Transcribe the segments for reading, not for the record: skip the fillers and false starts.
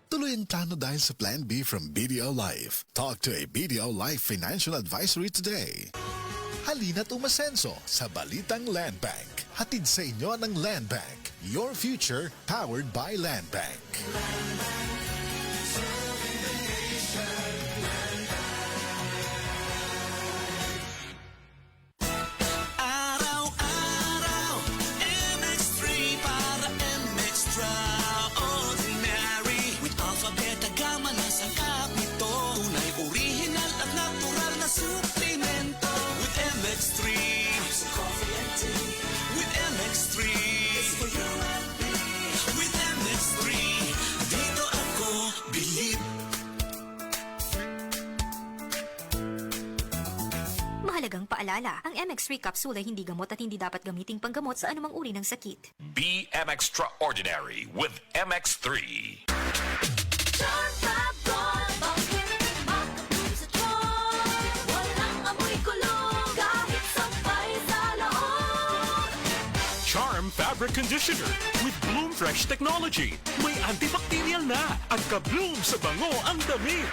Tuloy ang plano dahil sa Plan B from BDO Life. Talk to a BDO Life Financial Advisory today. Halina't umasenso sa Balitang Land Bank. Hatid sa inyo ng Land Bank. Your future powered by Land Bank. Araw-araw, MX3 para MX-Traordinary. With Alpha Beta Gamma na sangkap nito. Tunay, original at natural na suplemento. With MX3, coffee and tea. With MX3, it's for you and me. With MX3, dito ako bilib. Mahalagang paalala, ang MX3 capsule ay hindi gamot at hindi dapat gamiting panggamot sa anumang uri ng sakit. Be MX-Traordinary with MX3. Charm Fabric Conditioner with Bloom Fresh Technology. May antibacterial na at ka-bloom sa bango ang damit.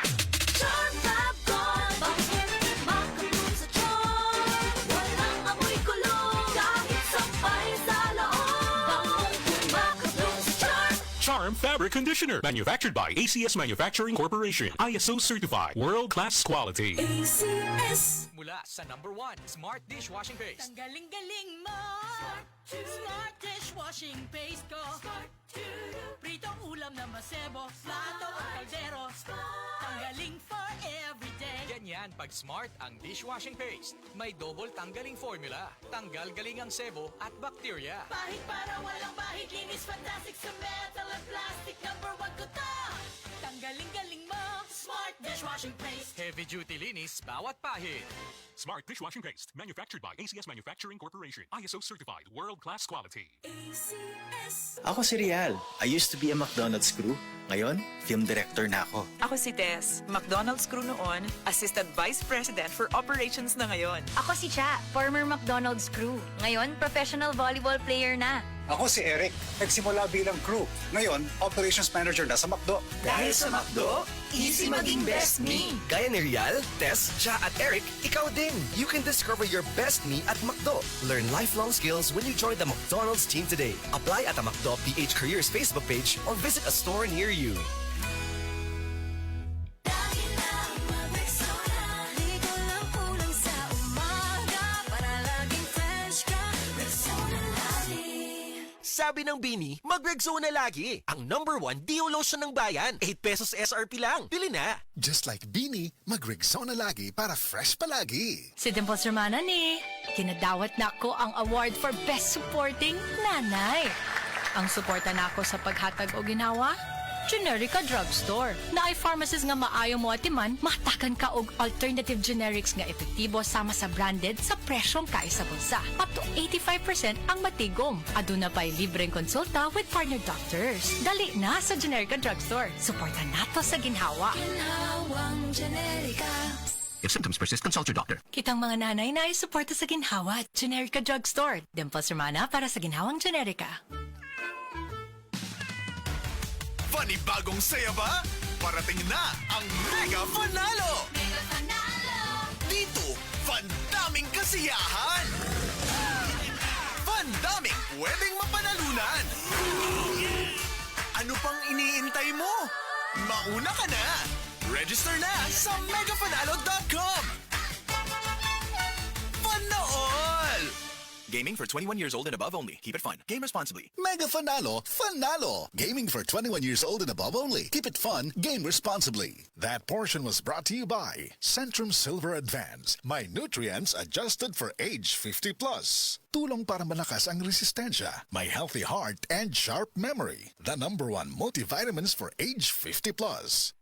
Charm Fab Gold, bangin, makabloom sa charm. Walang amoy kulong, kahit sampay sa loob. Makabloom sa charm. Charm Fabric Conditioner. Manufactured by ACS Manufacturing Corporation. ISO certified. World-class quality. ACS. Mula sa #1 Smart Dishwashing Paste. Ang galing-galing mo! Smart dishwashing paste ko. Pritong ulam na masebo, plato at kaldero. Tanggaling for everyday. Ganyan pag Smart ang dishwashing paste. May double tanggaling formula. Tanggal galing ang sebo at bacteria. Bahid para walang bahid, linis fantastic sa metal at plastic. #1 ko to! Tanggaling-galing mo! Smart dishwashing paste. Heavy duty linis bawat pahid. Smart Dishwashing Paste. Manufactured by ACS Manufacturing Corporation. ISO certified. World-class quality. ACS. Ako si Rial. I used to be a McDonald's crew. Ngayon, film director na ako. Ako si Tess, McDonald's crew noon, Assistant Vice President for Operations na ngayon. Ako si Cha, former McDonald's crew. Ngayon, professional volleyball player na. Ako si Eric, nagsimula bilang crew. Ngayon, operations manager na sa McDo. Dahil sa McDo, easy maging best me. Gaya ni Rial, Tess, Cha at Eric, ikaw din. You can discover your best me at McDo. Learn lifelong skills when you join the McDonald's team today. Apply at the McDo PH Careers Facebook page or visit a store near you. Sabi ng Bini, mag-Rexona lagi. Ang #1 Dio Lotion ng bayan. 8 pesos SRP lang. Bili na. Just like Beanie, mag-Rexona lagi para fresh palagi. Si Dimples Romana ni, kinadawat na ko ang award for Best Supporting Nanay. Ang suporta na ako sa paghatag o ginawa, Generica Drugstore. Na ay pharmacist nga maayo mo atiman, matakan ka og alternative generics nga epektibo sama sa branded sa presyong kaisa bulsa. Up to 85% ang matigom. Aduna pa'y libreng konsulta with partner doctors. Dali na sa Generica Drugstore. Suporta nato sa ginhawa. Ginhawang Generica. If symptoms persist, consult your doctor. Kitang mga nanay na ay suporta sa ginhawa. Generica Drugstore. Dimples Romana para sa ginhawang Generica. Panibagong saya ba? Parating na ang Mega Panalo! Mega Panalo! Dito, pandaming kasiyahan! Pandaming pwedeng mapanalunan! Ano pang iniintay mo? Mauna ka na! Register na sa megapanalo.com! Panool! Gaming for 21 years old and above only. Keep it fun. Game responsibly. Mega Fanalo, Fanalo. Gaming for 21 years old and above only. Keep it fun, game responsibly. That portion was brought to you by Centrum Silver Advance. My nutrients adjusted for age 50 plus. Tulong para malakas ang resistensya. My healthy heart and sharp memory. The #1 multivitamins for age 50 plus.